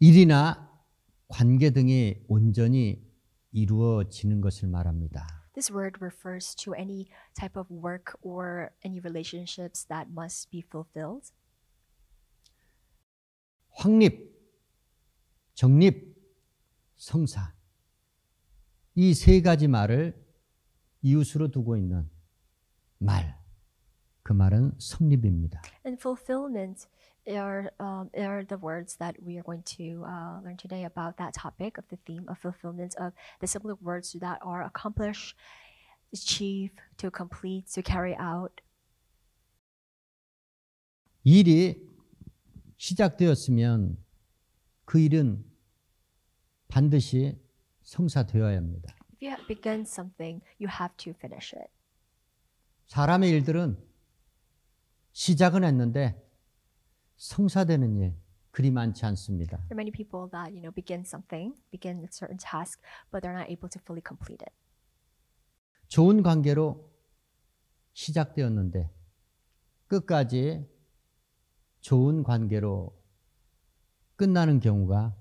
일이나 관계 등이 온전히 이루어지는 것을 말합니다. This word refers to any type of work or any relationships that must be fulfilled. 확립, 정립, 성사. 이 세 가지 말을 이웃으로 두고 있는 말. 그 말은 성립입니다. And fulfillment are the words that we are going to learn today about that topic of the theme of fulfillment of the simple words that are accomplish, achieve, to complete, to carry out. 일이 시작되었으면 그 일은 반드시 성사되어야 합니다. If you have begun something, you have to finish it. 사람의 일들은 시작은 했는데 성사되는 일 그리 많지 않습니다. There are many people that begin a certain task, but they're not able to fully complete it. 좋은 관계로 시작되었는데 끝까지 좋은 관계로 끝나는 경우가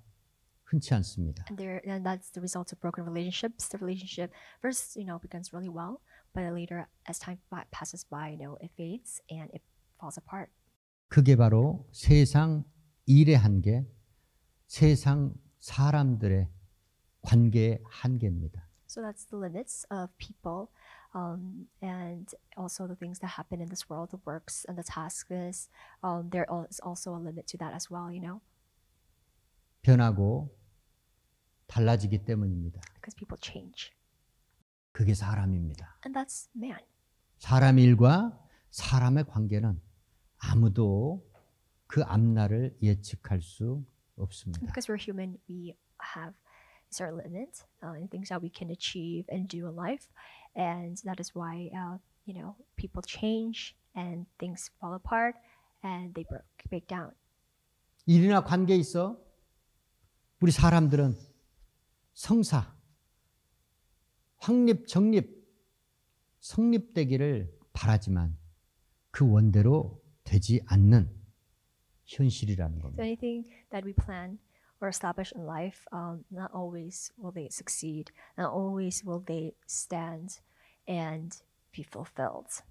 흔치 않습니다. And that's the result of broken relationships. The relationship first, begins really well, but later, as time passes by, it fades and it falls apart. 그게 바로 세상 일의 한계, 세상 사람들의 관계의 한계입니다. So that's the limits of people, and also the things that happen in this world, the works and the tasks. There is also a limit to that as well, 변하고 달라지기 때문입니다. Because people change. 그게 사람입니다. And that's man. 사람 일과 사람의 관계는 아무도 그 앞날을 예측할 수 없습니다. Because we're human, we have certain limits in things that we can achieve and do in life, and that is why people change and things fall apart and they break down. 일이나 관계에 있어 우리 사람들은 성사, 확립, 정립, 성립되기를 바라지만 그 원대로 되지 않는 현실이라는 겁니다. So anything that we plan or establish in life, not always will they succeed, not always will they stand and be fulfilled.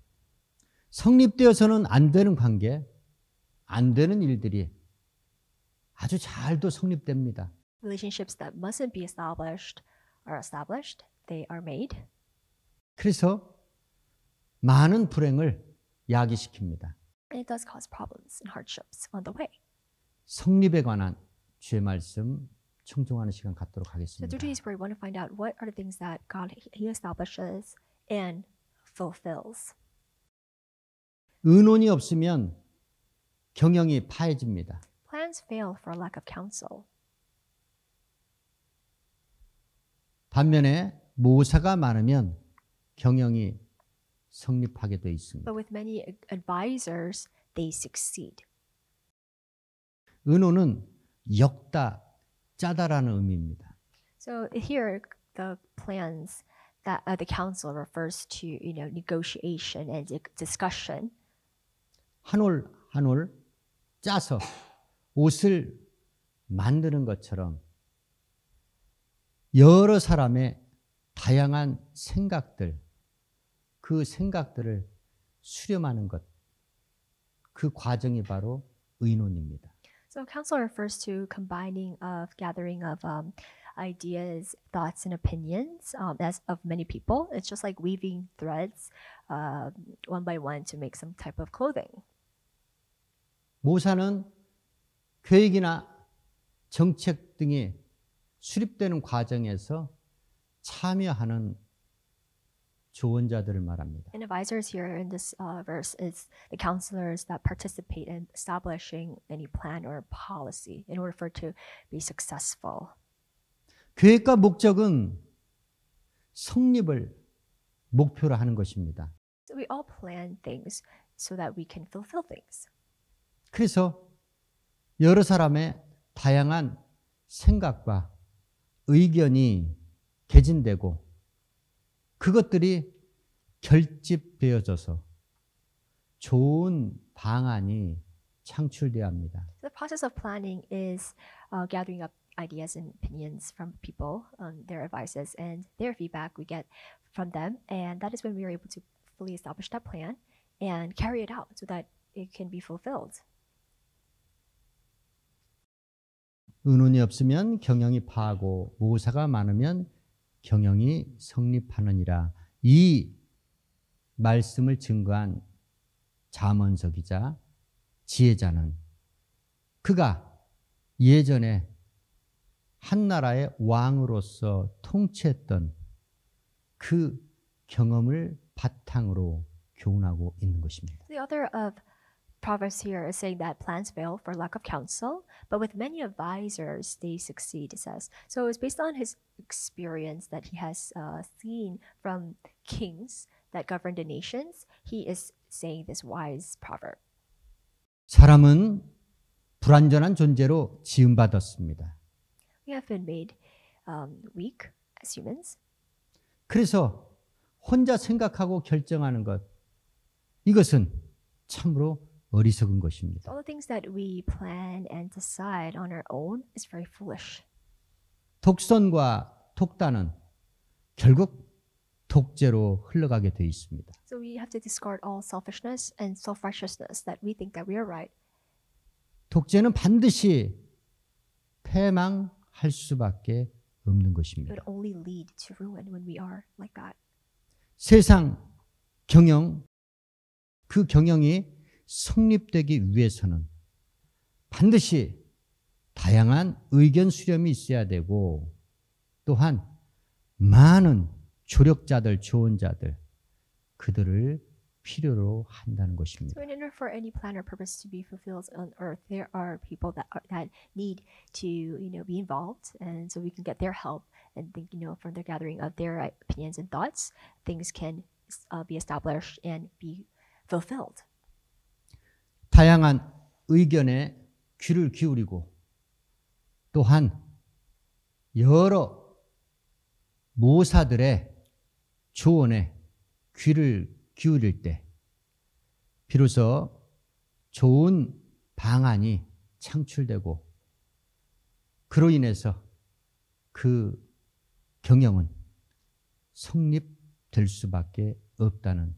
성립되어서는 안 되는 관계, 안 되는 일들이 아주 잘도 성립됩니다. Relationships that mustn't be established are established, they are made. 그래서 많은 불행을 야기시킵니다. And it does cause problems and hardships on the way. 성립에 관한 주의 말씀 청종하는 시간 갖도록 So 하겠습니다. through today's word, we want to find out what are the things that God He establishes and fulfills. 의논이 없으면 경영이 파해집니다. Plans fail for lack of counsel. 반면에 모사가 많으면 경영이 성립하게 되어 있습니다. But with many advisors, they succeed. 의논은 엮다, 짜다라는 의미입니다. So here, the plans that the counsel refers to, negotiation and discussion. 한 올 한 올 짜서 옷을 만드는 것처럼 여러 사람의 다양한 생각들, 그 생각들을 수렴하는 것, 그 과정이 바로 의논입니다. So counsel refers to gathering of ideas, thoughts, and opinions as of many people. It's just like weaving threads one by one to make some type of clothing. 모사는 계획이나 정책 등이 수립되는 과정에서 참여하는 조언자들을 말합니다. And advisors here in this verse is the counselors that participate in establishing any plan or policy in order for it to be successful. 계획과 목적은 성립을 목표로 하는 것입니다. So we all plan things so that we can fulfill things. 그래서 여러 사람의 다양한 생각과 의견이 개진되고 그것들이 결집되어져서 좋은 방안이 창출돼야 합니다. The process of planning is gathering up ideas and opinions from people, their advices and their feedback we get from them, and that is when we are able to fully establish that plan and carry it out so that it can be fulfilled. 의논이 없으면 경영이 파하고 모사가 많으면 경영이 성립하느니라. 이 말씀을 증거한 잠언서기자 지혜자는 그가 예전에 한 나라의 왕으로서 통치했던 그 경험을 바탕으로 교훈하고 있는 것입니다. The author of Proverbs here is saying that plans fail for lack of counsel, but with many advisors they succeed, it says. So it's based on his experience that he has seen from kings that govern the nations. He is saying this wise proverb. 사람은 불완전한 존재로 지음받았습니다. We have been made weak as humans. 그래서 혼자 생각하고 결정하는 것, 이것은 참으로 어리석은 것입니다. All the things that we plan and decide on our own is very foolish. 독선과 독단은 결국 독재로 흘러가게 돼 있습니다. So we have to discard all selfishness and self-righteousness that we think that we are right. 독재는 반드시 패망할 수밖에 없는 It 것입니다. would only lead to ruin when we are like that. 세상 경영, 그 경영이 성립되기 위해서는 반드시 다양한 의견 수렴이 있어야 되고 또한 많은 조력자들, 조언자들, 그들을 필요로 한다는 것입니다. So in order for any plan or purpose to be fulfilled on earth, there are people that need to be involved, and so we can get their help and think from the gathering of their opinions and thoughts, things can be established and be fulfilled. 다양한 의견에 귀를 기울이고 또한 여러 모사들의 조언에 귀를 기울일 때 비로소 좋은 방안이 창출되고 그로 인해서 그 경영은 성립될 수밖에 없다는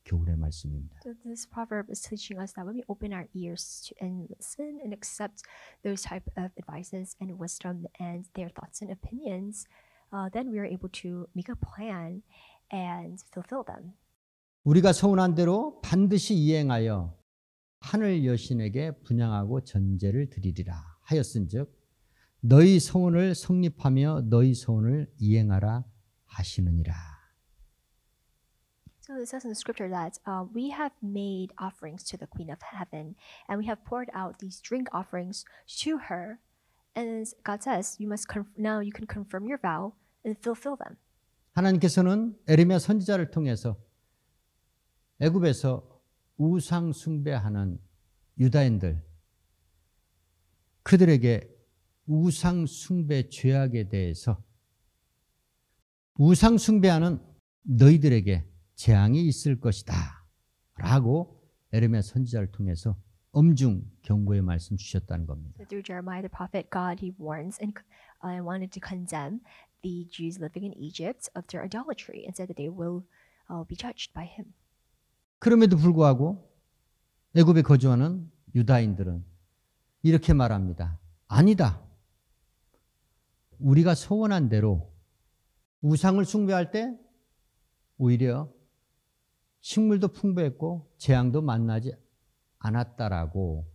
교훈의 말씀입니다. So this proverb is teaching us that when we open our ears to and listen and accept those type of advices and wisdom and their thoughts and opinions, then we are able to make a plan and fulfill them. 우리가 서운한 대로 반드시 이행하여 하늘 여신에게 분향하고 전제를 드리리라 하였은즉 너희 소원을 성립하며 너희 소원을 이행하라 하시느니라. So it says in the scripture that we have made offerings to the Queen of Heaven, and we have poured out these drink offerings to her. And God says, now you can confirm your vow and fulfill them. 하나님께서는 에레미야 선지자를 통해서 애굽에서 우상 숭배하는 유다인들, 그들에게 우상 숭배 죄악에 대해서 우상 숭배하는 너희들에게 재앙이 있을 것이다 라고 에레미야 선지자를 통해서 엄중 경고의 말씀 주셨다는 겁니다. So through Jeremiah the prophet, God he warns and wanted to condemn the Jews living in Egypt of their idolatry and said that they will be judged by him. 그럼에도 불구하고 애굽에 거주하는 유다인들은 이렇게 말합니다. 아니다. 우리가 소원한 대로 우상을 숭배할 때 오히려 식물도 풍부했고 재앙도 만나지 않았다라고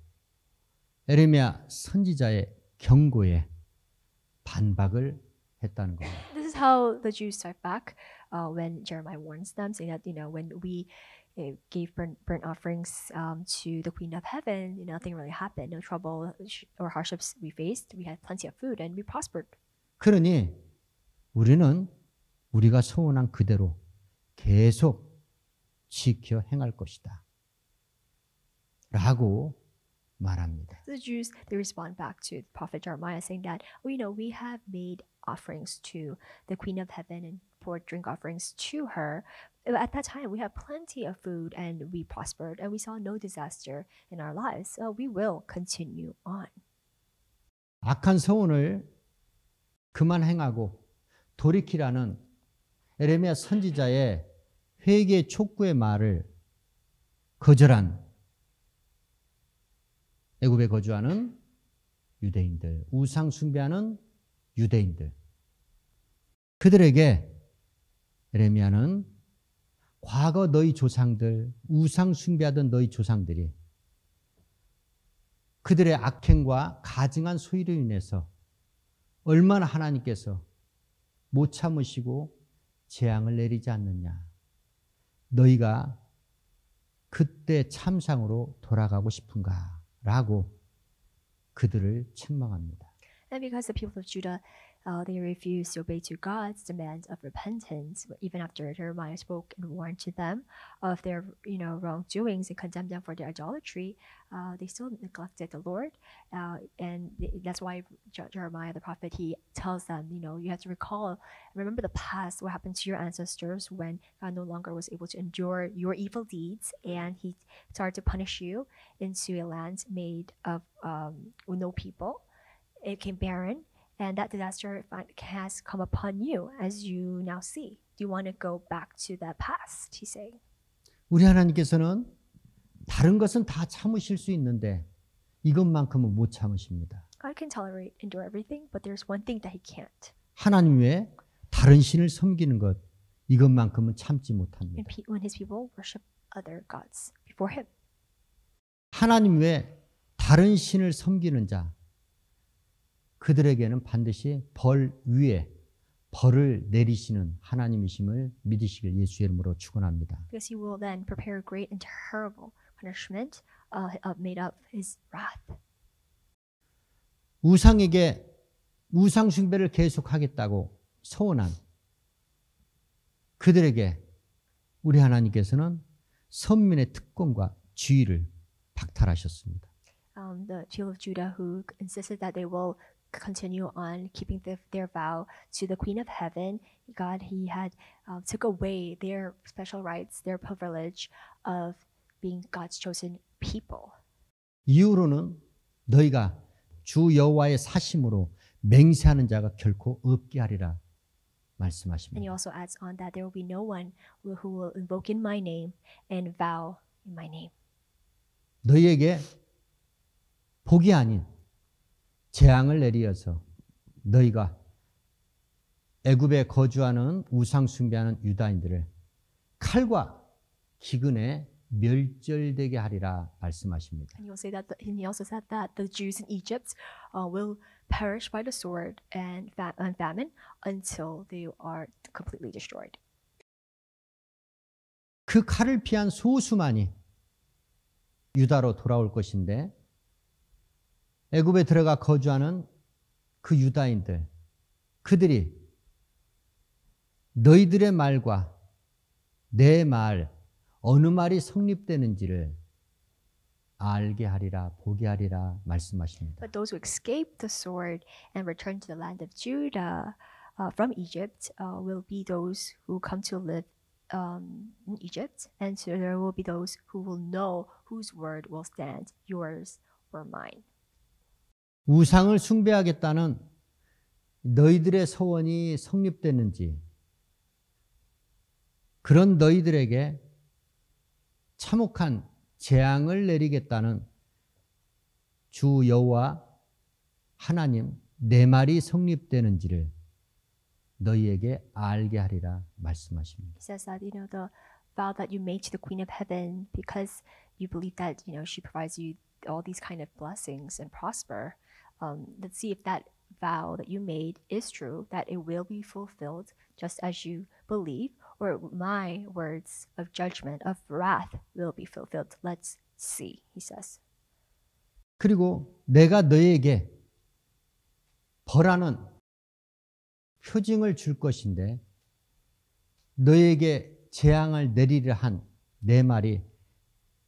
에레미야 선지자의 경고에 반박을 했다는 겁니다. This is how the Jews strike back when Jeremiah warns them, saying that when we gave burnt offerings to the Queen of Heaven, nothing really happened, no trouble or hardships we faced. We had plenty of food and we prospered. 그러니 우리는 우리가 소원한 그대로 계속 지켜 행할 것이다 라고 말합니다. The Jews, they respond back to the prophet Jeremiah saying that, we have made offerings to the Queen of Heaven and poured drink offerings to her, At that time, we had plenty of food and we prospered and we saw no disaster in our lives. So we will continue on. 악한 서원을 그만 행하고 돌이키라는 에레미야 선지자의 회개 촉구의 말을 거절한 애굽에 거주하는 유대인들, 우상 숭배하는 유대인들, 그들에게 에레미야는 과거 너희 조상들, 우상 숭배하던 너희 조상들이 그들의 악행과 가증한 소유로 인해서 얼마나 하나님께서 못 참으시고 재앙을 내리지 않느냐. 너희가 그때 참상으로 돌아가고 싶은가? 라고 그들을 책망합니다. And because the people of Judah, they refused to obey to God's demand of repentance, even after Jeremiah spoke and warned to them of their, wrongdoings and condemned them for their idolatry, they still neglected the Lord, and that's why Jeremiah the prophet, he tells them, you have to remember the past, what happened to your ancestors when God no longer was able to endure your evil deeds, and He started to punish you into a land made of with no people. It became barren, and that disaster has come upon you, as you now see. Do you want to go back to the past? He's saying. 우리 하나님께서는 다른 것은 다 참으실 수 있는데 이것만큼은 못 참으십니다. God can endure everything, but there's one thing that He can't. 하나님 외에 다른 신을 섬기는 것 이것만큼은 참지 못합니다. When His people worship other gods before Him. 하나님 외에 다른 신을 섬기는 자 그들에게는 반드시 벌 위에 벌을 내리시는 하나님이심을 믿으시길 예수의 이름으로 축원합니다. Because He will then prepare great and terrible punishment made of His wrath. 우상에게 우상 숭배를 계속하겠다고 서원한 그들에게 우리 하나님께서는 선민의 특권과 지위를 박탈하셨습니다. The people of Judah who insisted that they will continue on keeping their vow to the Queen of Heaven, God, He had took away their special rights, their privilege of being God's chosen people. 이후로는 너희가 주 여호와의 사심으로 맹세하는 자가 결코 없게 하리라 And He 말씀하십니다. also adds on that there will be no one who will invoke in my name and vow in my name. 너희에게 복이 아닌 재앙을 내리어서 너희가 애굽에 거주하는 우상 숭배하는 유다인들을 칼과 기근에 멸절되게 하리라 말씀하십니다. And He also said that the Jews in Egypt will perish by the sword and famine until they are completely destroyed. 그 칼을 피한 소수만이 유다로 돌아올 것인데 애굽에 들어가 거주하는 그 유다인들 그들이 너희들의 말과 내 말 어느 말이 성립되는지를 알게 하리라 보게 하리라 말씀하십니다. But those who escape the sword and return to the land of Judah from Egypt will be those who come to live in Egypt, and so there will be those who will know whose word will stand, yours or mine. 우상을 숭배하겠다는 너희들의 서원이 성립되는지 그런 너희들에게 참혹한 재앙을 내리겠다는 주 여호와 하나님 내 말이 성립되는지를 너희에게 알게 하리라 말씀하십니다. He says that the vow that you made to the Queen of Heaven, because you believe that she provides you all these kind of blessings and prosper. Let's see if that vow that you made is true, that it will be fulfilled just as you believe, or my words of judgment, of wrath will be fulfilled. Let's see, he says. 그리고 내가 너희에게 벌하는 표징을 줄 것인데 너희에게 재앙을 내리려 한 내 말이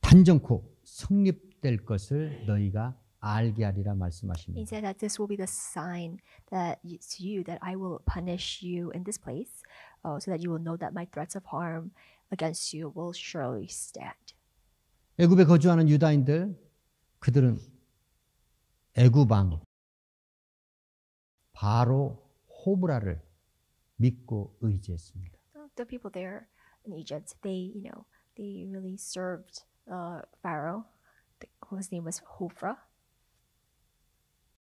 단정코 성립될 것을 너희가 알게 하리라 He 말씀하십니다. said that this will be the sign that to you that I will punish you in this place, so that you will know that my threats of harm against you will surely stand. 애굽에 거주하는 유다인들, 그들은 애굽 왕 바로 호브라를 믿고 의지했습니다. So the people there in Egypt, they really served Pharaoh, whose name was Hophra.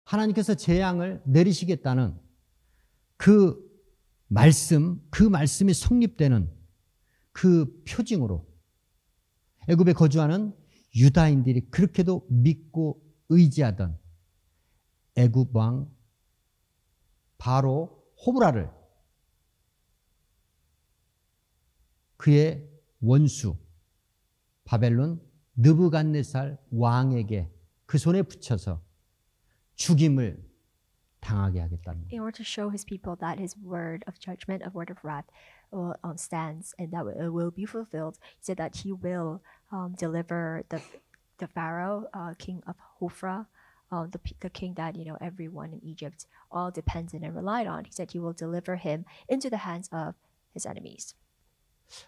하나님께서 재앙을 내리시겠다는 그 말씀이 성립되는 그 표징으로 애굽에 거주하는 유다인들이 그렇게도 믿고 의지하던 애굽 왕 바로 호브라를 그의 원수 바벨론 느부갓네살 왕에게 그 손에 붙여서 죽임을 당하게 하겠다는 In order to show his people that his word of judgment, of word of wrath, stands and that it will be fulfilled, he said that he will deliver the Pharaoh, king of Hophra, the king that everyone in Egypt all depended and relied on. He said he will deliver him into the hands of his enemies.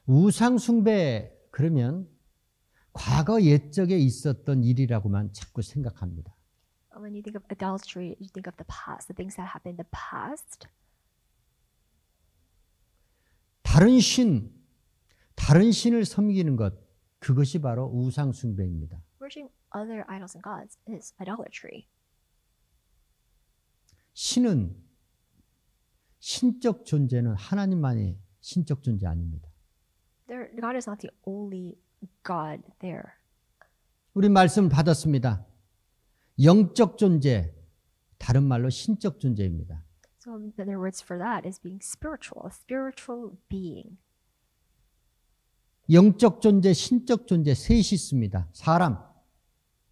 우상 숭배 그러면 과거 옛적에 있었던 일이라고만 자꾸 생각합니다. When you think of idolatry, you think of the past, the things that happened in the past. 다른 신을 섬기는 것, 그것이 바로 우상 숭배입니다. Worshiping other idols and gods is idolatry. 신적 존재는 하나님만이 신적 존재 아닙니다. God is not the only God there. 우리 말씀 받았습니다. 영적 존재, 다른 말로 신적 존재입니다. So the words for that is being spiritual, a spiritual being. 영적 존재, 신적 존재 셋이 있습니다. 사람,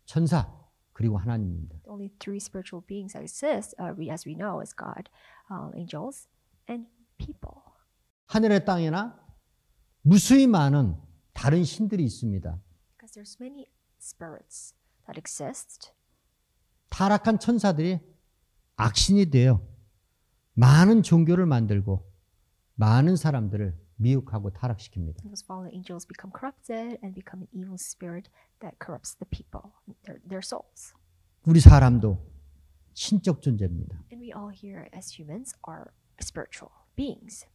천사, 그리고 하나님입니다. Only three spiritual beings that exist, as we know, is God, angels, and people. 하늘의 땅에나 무수히 많은 다른 신들이 있습니다. Because there's many spirits that exist. 타락한 천사들이 악신이 되어 많은 종교를 만들고 많은 사람들을 미혹하고 타락시킵니다. Those fallen angels become corrupted and become an evil spirit that corrupts the people, their souls. 우리 사람도 신적 존재입니다. And we all here as humans are spiritual beings.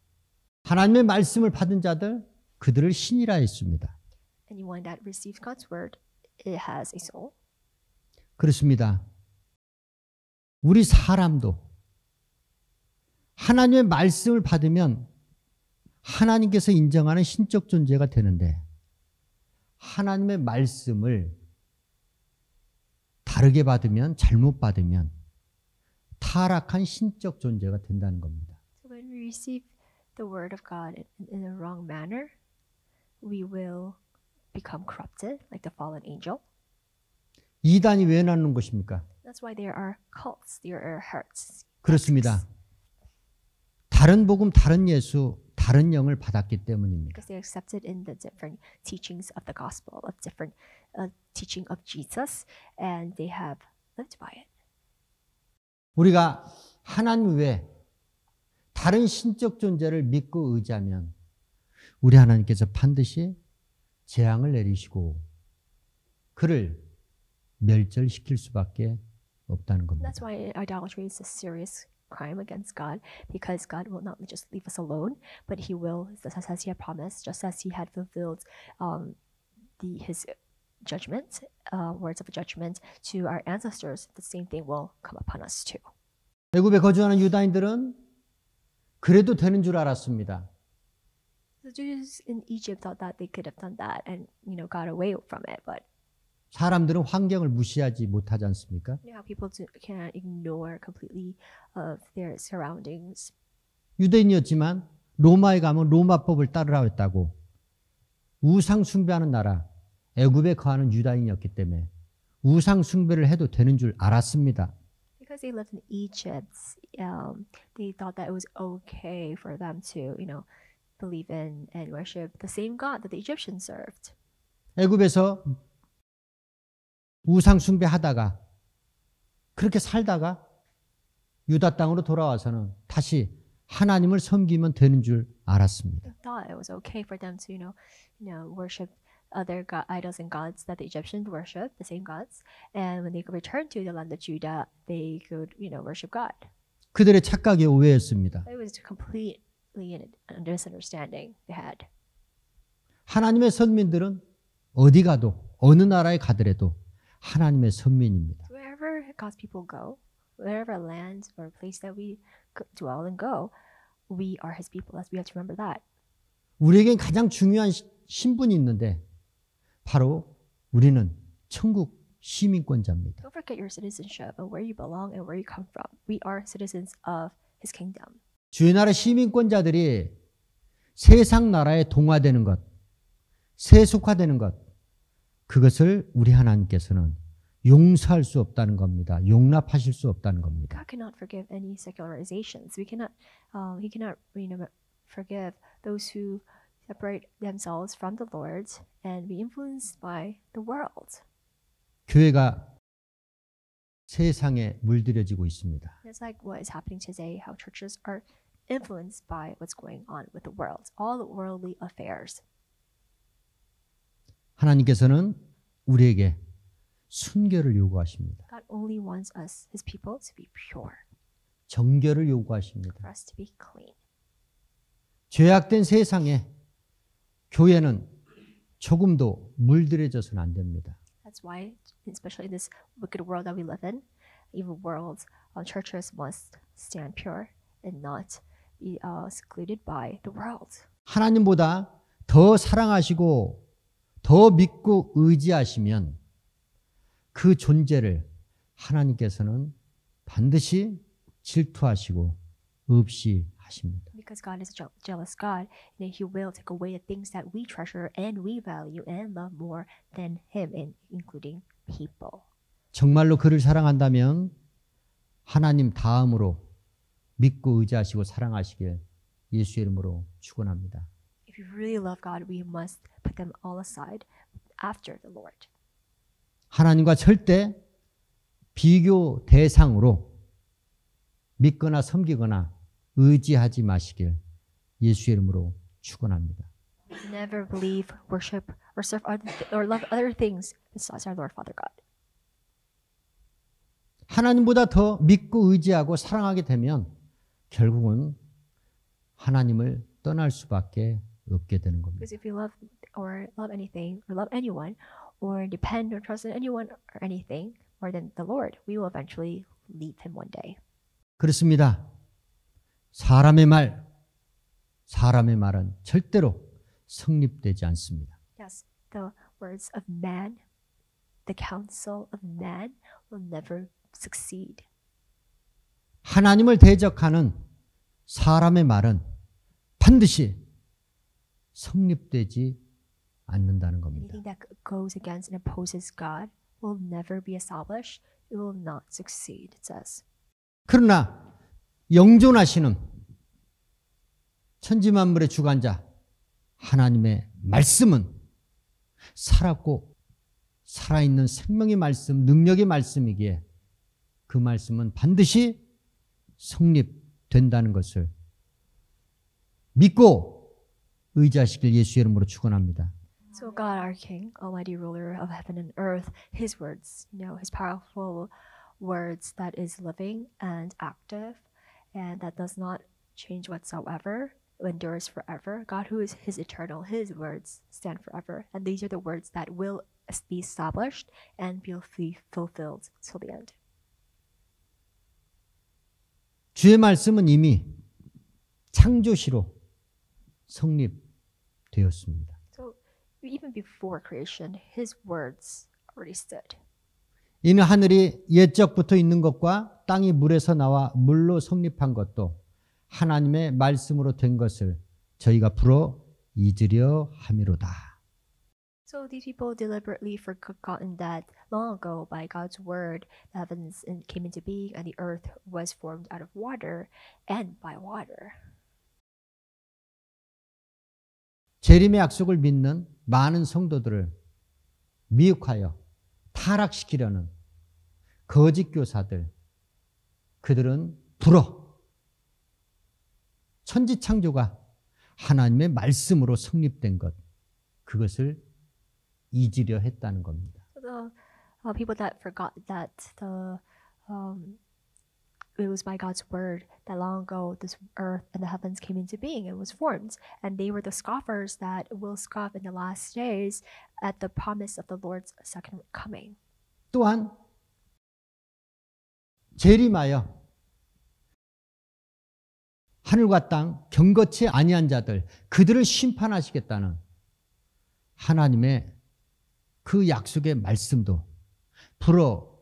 하나님의 말씀을 받은 자들, 그들을 신이라 했습니다. Anyone that receives God's word, it has a soul. 그렇습니다. 우리 사람도 하나님의 말씀을 받으면 하나님께서 인정하는 신적 존재가 되는데 하나님의 말씀을 다르게 받으면 잘못 받으면 타락한 신적 존재가 된다는 겁니다. So when we receive the word of God in a wrong manner, we will become corrupted like the fallen angel. 이단이 왜 나누는 것입니까? That's why there are cults, there are herds. 그렇습니다. 다른 복음, 다른 예수, 다른 영을 받았기 때문입니다. Because they accepted in the different teachings of the gospel, of different teaching of Jesus, and they have lived by it. 우리가 하나님 외에 다른 신적 존재를 믿고 의지하면 우리 하나님께서 반드시 재앙을 내리시고 그를 멸절시킬 수밖에 없다는 겁니다. That's why idolatry is a serious crime against God, because God will not just leave us alone, but He will, just as He had promised, just as He had fulfilled His judgment, words of judgment to our ancestors, the same thing will come upon us too. 애굽에 거주하는 유다인들은 그래도 되는 줄 알았습니다. The Jews in Egypt thought that they could have done that and got away from it, but 사람들은 환경을 무시하지 못하지 않습니까? how people can ignore completely of their surroundings. 유대인이었지만 로마에 가면 로마법을 따르라 했다고 우상 숭배하는 나라 애굽에 거하는 유다인이었기 때문에 우상 숭배를 해도 되는 줄 알았습니다. Because they lived in Egypt, they thought that it was okay for them to, believe in and worship the same God that the Egyptians served. 애굽에서 우상 숭배하다가 그렇게 살다가 유다 땅으로 돌아와서는 다시 하나님을 섬기면 되는 줄 알았습니다. They thought it was okay for them to, worship other idols and gods that the Egyptians worship, the same gods. And when they could return to the land of Judah, they could, worship God. 그들의 착각의 오해였습니다. It was completely a misunderstanding they had. 하나님의 선민들은 어디 가도 어느 나라에 가더라도 하나님의 선민입니다. Wherever God's people go, wherever land or place that we dwell and go, we are His people. We have to remember that. 우리에겐 가장 중요한 신분이 있는데 바로 우리는 천국 시민권자입니다. Don't forget your citizenship and where you belong and where you come from. We are citizens of His kingdom. 주의 나라 시민권자들이 세상 나라에 동화되는 것, 세속화되는 것, 그것을 우리 하나님께서는 용서할 수 없다는 겁니다. 용납하실 수 없다는 겁니다. God cannot forgive any secularizations. He cannot forgive those who separate themselves from the Lord and be influenced by the world. 교회가 세상에 물들여지고 있습니다. It's like what is happening today, how churches are influenced by what's going on with the world, all the worldly affairs. 하나님께서는 우리에게 순결을 요구하십니다. God only wants us, His people, to be pure, 정결을 요구하십니다. for us to be clean. 죄악된 세상에 교회는 조금도 물들여져서는 안 됩니다. That's why, especially in this wicked world that we live in, evil world, churches must stand pure and not be secluded by the world. 하나님보다 더 사랑하시고 더 믿고 의지하시면 그 존재를 하나님께서는 반드시 질투하시고 없이하십니다. Because God is a jealous God, and He will take away the things that we treasure and we value and love more than Him, including people. 정말로 그를 사랑한다면 하나님 다음으로 믿고 의지하시고 사랑하시길 예수의 이름으로 축원합니다. If you really love God, we must put them all aside after the Lord. 하나님과 절대 비교 대상으로 믿거나 섬기거나 의지하지 마시길 예수의 이름으로 축원합니다. Never believe, worship, or serve or love other things besides our Lord Father God. 하나님보다 더 믿고 의지하고 사랑하게 되면 결국은 하나님을 떠날 수밖에 없게 되는 겁니다. Because if you love anything or love anyone or depend or trust in anyone or anything more than the Lord, we will eventually leave Him one day. 그렇습니다. 사람의 말은 절대로 성립되지 않습니다. Yes, the words of man, the counsel of man will never succeed. 하나님을 대적하는 사람의 말은 반드시 성립되지 않는다는 겁니다. Anything that goes against and opposes God will never be established. It will not succeed, it says. 그러나 영존하시는 천지만물의 주관자 하나님의 말씀은 살았고 살아있는 생명의 말씀, 능력의 말씀이기에 그 말씀은 반드시 성립된다는 것을 믿고 의지하시길 예수의 이름으로 축원합니다. So God, our King, Almighty Ruler of heaven and earth, His words, His powerful words that is living and active and that does not change whatsoever, endures forever. God, who is His eternal, His words stand forever. And these are the words that will be established and be fulfilled till the end. 주의 말씀은 이미 창조시로 성립되었습니다. So even before creation, His words already stood. 이는 하늘이 옛적부터 있는 것과 땅이 물에서 나와 물로 성립한 것도 하나님의 말씀으로 된 것을 저희가 풀어 잊으려 함이로다. So these people deliberately forgotten that long ago by God's word the heavens came into being and the earth was formed out of water and by water. 재림의 약속을 믿는 많은 성도들을 미혹하여 타락시키려는 거짓 교사들, 그들은 불어 천지 창조가 하나님의 말씀으로 성립된 것, 그것을 잊으려 했다는 겁니다. The people that forgot that it was by God's word that long ago this earth and the heavens came into being and was formed, and they were the scoffers that will scoff in the last days at the promise of the Lord's second coming. 또한 재림하여 하늘과 땅 경거치 아니한 자들, 그들을 심판하시겠다는 하나님의 그 약속의 말씀도 풀어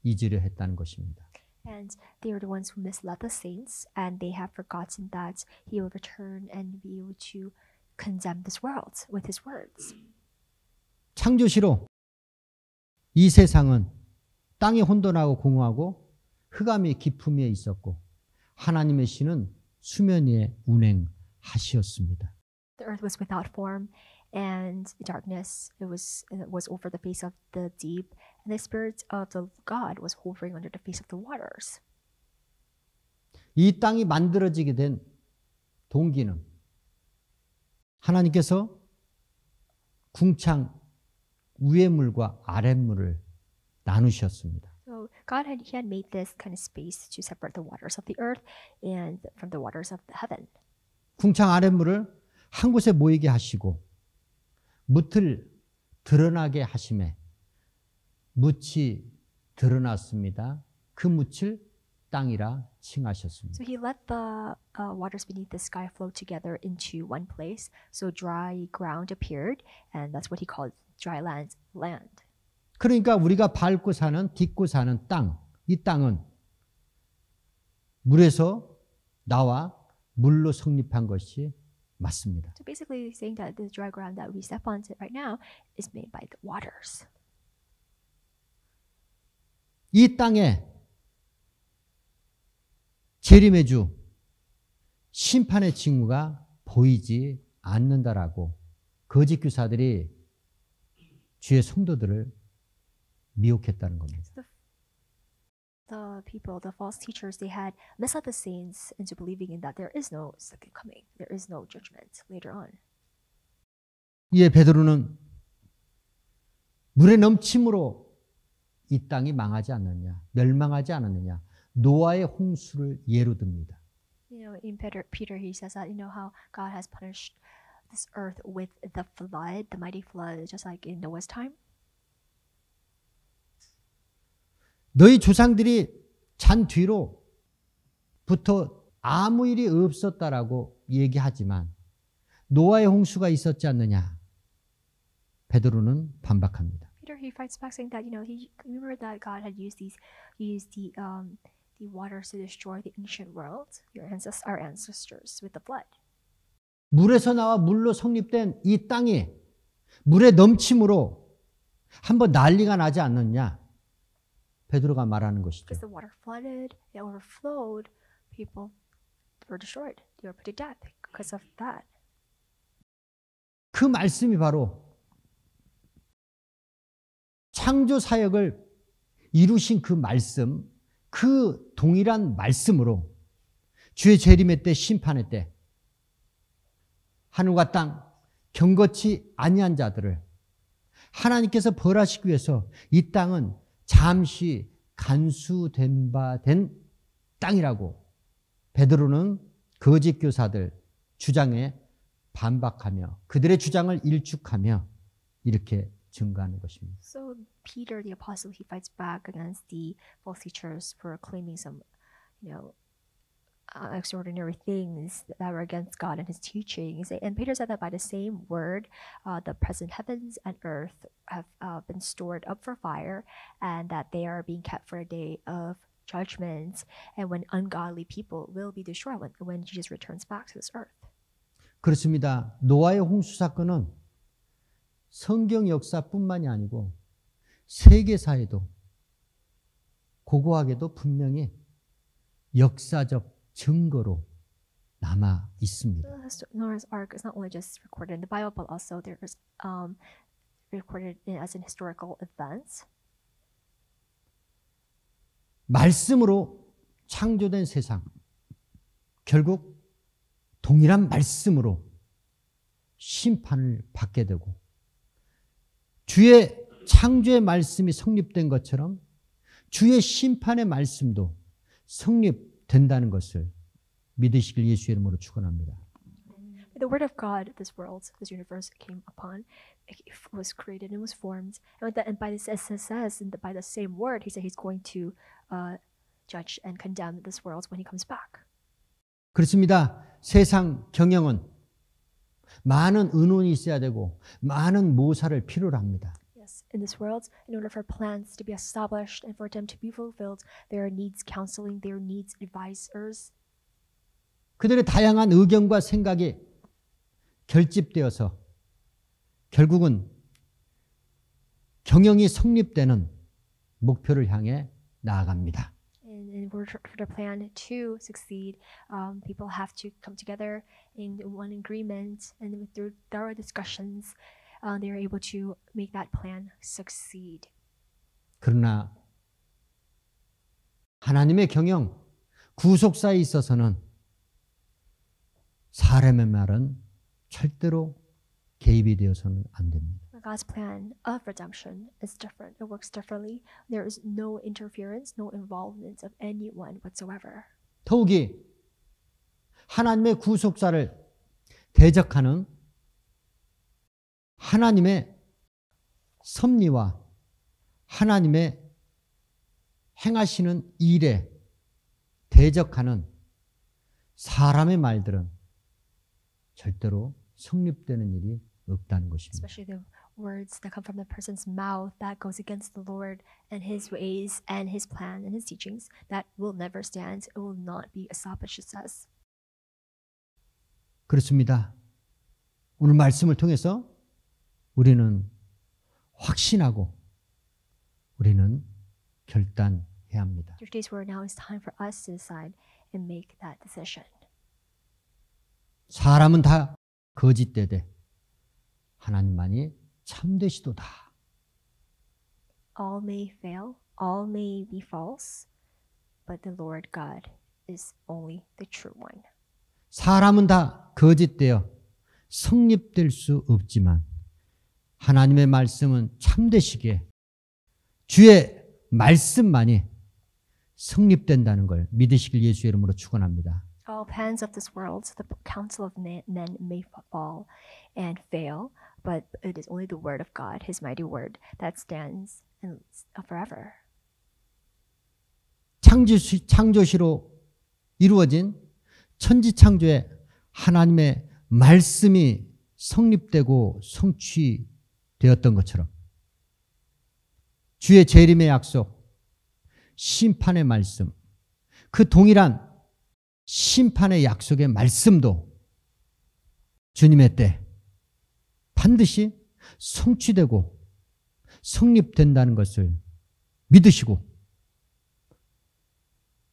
잊으려 했다는 것입니다. And they are the ones who misled the saints, and they have forgotten that He will return and be able to condemn this world with His words. 창조시로 이 세상은 땅이 혼돈하고 공허하고 흑암이 깊음 위에 있었고 하나님의 신은 수면 위에 운행하시었습니다. The earth was without form, and darkness it was over the face of the deep, and the spirit of the God was hovering under the face of the waters. 이 땅이 만들어지게 된 동기는 하나님께서 궁창 위의 물과 아랫물을 나누셨습니다. So God had made this kind of space to separate the waters of the earth and from the waters of the heaven. 궁창 아랫물을 한 곳에 모이게 하시고 뭇을 드러나게 하심에 뭇이 드러났습니다. 그 뭇을 땅이라 칭하셨습니다. So He let the waters beneath the sky flow together into one place. So dry ground appeared, and that's what He called dry land. 그러니까 우리가 밟고 사는 딛고 사는 땅, 이 땅은 물에서 나와 물로 성립한 것이 맞습니다. So basically saying that the dry ground that we step on right now is made by the waters. 이 땅에 재림의 주, 심판의 징후가 보이지 않는다라고 거짓 교사들이 주의 성도들을 미혹했다는 겁니다. The people, the false teachers, they had misled the saints into believing in that there is no second coming, there is no judgment later on. 이에 베드로는 물의 넘침으로 이 땅이 망하지 않느냐, 멸망하지 않았느냐, 노아의 홍수를 예로 듭니다. In Peter, he says that how God has punished this earth with the flood, the mighty flood, just like in Noah's time. 너희 조상들이 잔 뒤로부터 아무 일이 없었다라고 얘기하지만 노아의 홍수가 있었지 않느냐? 베드로는 반박합니다. Peter, he fights back saying that he remember that God had used the waters to destroy the ancient world, our ancestors with the flood. 물에서 나와 물로 성립된 이 땅이 물의 넘침으로 한번 난리가 나지 않느냐? 베드로가 말하는 것이죠. Because the water flooded, it overflowed, people were destroyed. They were put to death because of that. 그 말씀이 바로 창조 사역을 이루신 그 말씀, 그 동일한 말씀으로 주의 재림의 때, 심판의 때 하늘과 땅 경거치 아니한 자들을 하나님께서 벌하시기 위해서 이 땅은 잠시 간수된 바 된 땅이라고 베드로는 거짓 교사들 주장에 반박하며 그들의 주장을 일축하며 이렇게 증거하는 것입니다. So Peter, the apostle, he fights back against the false teachers for claiming some, extraordinary things that were against God and His teachings. And Peter said that by the same word, the present heavens and earth have been stored up for fire, and that they are being kept for a day of judgment, and when ungodly people will be destroyed when Jesus returns back to this earth. 그렇습니다. 노아의 홍수 사건은 성경 역사뿐만이 아니고 세계사에도 고고하게도 분명히 역사적 증거로 남아 있습니다. Noah's Ark is not only just recorded in the Bible, but also there is recorded as an historical event. 말씀으로 창조된 세상, 결국 동일한 말씀으로 심판을 받게 되고 주의 창조의 말씀이 성립된 것처럼 주의 심판의 말씀도 성립된다는 것을 믿으시길 예수의 이름으로 축원합니다. The word of God, this world, this universe came upon, it was created and was formed. And by this, as it says, by the same word, he said he's going to judge and condemn this world when he comes back. 그렇습니다. 세상 경영은 많은 의논이 있어야 되고 많은 모사를 필요로 합니다. Yes, in this world, in order for plans to be established and for them to be fulfilled, there needs counseling, there needs advisors. 그들의 다양한 의견과 생각이 결집되어서 결국은 경영이 성립되는 목표를 향해 나아갑니다. And in order for the plan to succeed, people have to come together in one agreement, and through thorough discussions, they are able to make that plan succeed. 그러나 하나님의 경영, 구속사에 있어서는 사람의 말은 절대로 개입이 되어서는 안 됩니다. God's plan of redemption is different. It works differently. There is no interference, no involvement of anyone whatsoever. 더욱이 하나님의 구속사를 대적하는 하나님의 섭리와 하나님의 행하시는 일에 대적하는 사람의 말들은 절대로 성립되는 일이 없다는 것입니다. Especially the words that come from the person's mouth that goes against the Lord and His ways and His plan and His teachings, that will never stand. It will not be established, it says. 그렇습니다. 오늘 말씀을 통해서 우리는 확신하고 우리는 결단해야 합니다. Through today's word, now is time for us to decide and make that decision. 사람은 다 거짓되되 하나님만이 참되시도다. All may fail, all may be false, but the Lord God is only the true one. 사람은 다 거짓되어 성립될 수 없지만 하나님의 말씀은 참되시기에 주의 말씀만이 성립된다는 걸 믿으시길 예수의 이름으로 축원합니다. All plans of this world, the counsel of men may fall and fail, but it is only the word of God, His mighty word, that stands forever. 창조시로 이루어진 천지창조에 하나님의 말씀이 성립되고 성취되었던 것처럼 주의 재림의 약속, 심판의 말씀, 그 동일한 심판의 약속의 말씀도 주님의 때 반드시 성취되고 성립된다는 것을 믿으시고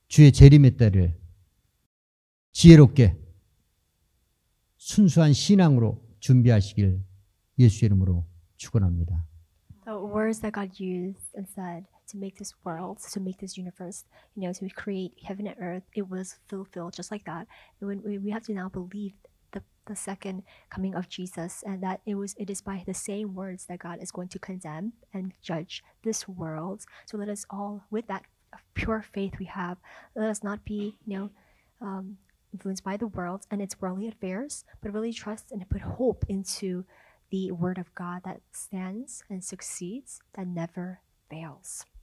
주의 재림의 때를 지혜롭게 순수한 신앙으로 준비하시길 예수의 이름으로 축원합니다. The words that God used and said to make this world, to make this universe, to create heaven and earth, it was fulfilled just like that. And we have to now believe the second coming of Jesus, and that it is by the same words that God is going to condemn and judge this world. So let us all, with that pure faith we have, let us not be, influenced by the world and its worldly affairs, but really trust and put hope into the word of God that stands and succeeds, that never fails.